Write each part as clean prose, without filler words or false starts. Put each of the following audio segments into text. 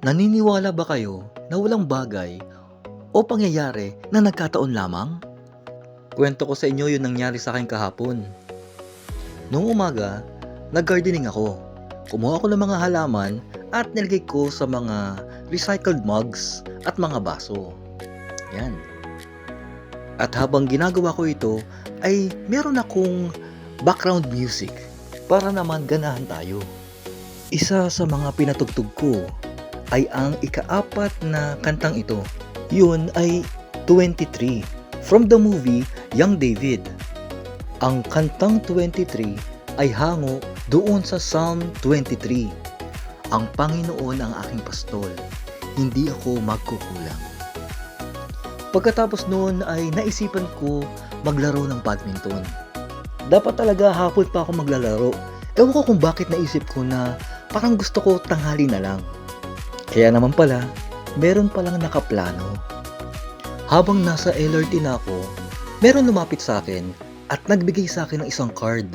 Naniniwala ba kayo na walang bagay o pangyayari na nagkataon lamang? Kwento ko sa inyo yung nangyari sa akin kahapon. Noong umaga, nag-gardening ako. Kumuha ako ng mga halaman at nilagay ko sa mga recycled mugs at mga baso. Yan. At habang ginagawa ko ito, ay meron akong background music para naman ganahan tayo. Isa sa mga pinatugtog ko ay ang ika-4 na kantang ito. Yun ay 23 from the movie Young David. Ang kantang 23 ay hango doon sa Psalm 23. Ang Panginoon ang aking pastol, hindi ako magkukulang. Pagkatapos noon ay naisipan ko maglaro ng badminton. Dapat talaga hapon pa ako maglalaro. Ewan ko kung bakit naisip ko na parang gusto ko tanghali na lang. Kaya naman pala, meron palang nakaplano. Habang nasa LRT na ako, meron lumapit sa akin at nagbigay sa akin ng isang card.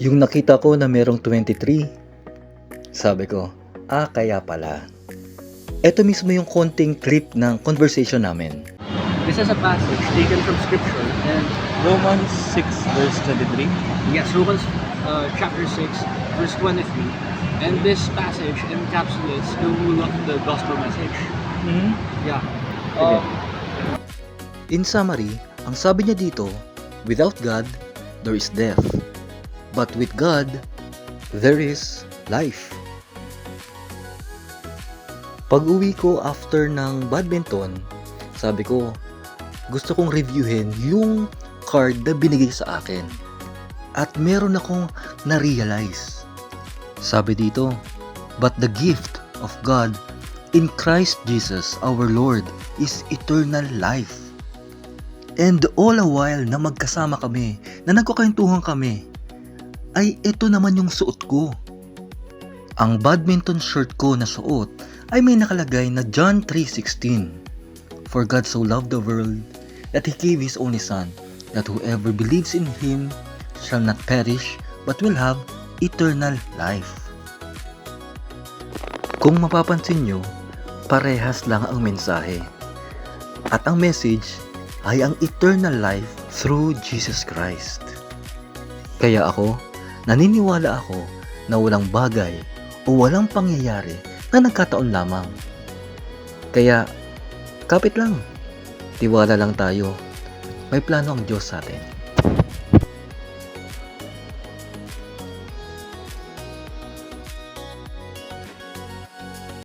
Yung nakita ko na merong 23. Sabi ko, kaya pala. Ito mismo yung konting clip ng conversation namin. This is a passage taken from Scripture and Romans 6 verse 23. yes, Romans chapter 6 verse 23. And this passage encapsulates the whole of the gospel message. Yeah. In summary, ang sabi niya dito, without God, there is death. But with God, there is life. Pag-uwi ko after ng badminton, sabi ko, gusto kong reviewin yung card na binigay sa akin. At meron akong na-realize. Sabi dito, but the gift of God in Christ Jesus our Lord is eternal life. And all a while na magkasama kami, na nagkukwentuhan kami, ay ito naman yung suot ko. Ang badminton shirt ko na suot ay may nakalagay na John 3:16. For God so loved the world that He gave His only Son, that whoever believes in Him shall not perish but will have eternal life. Kung mapapansin nyo, parehas lang ang mensahe. At ang message ay ang eternal life through Jesus Christ. Kaya ako, naniniwala ako na walang bagay o walang pangyayari na nagkataon lamang. Kaya, kapit lang. Tiwala lang tayo. May plano ang Diyos sa atin.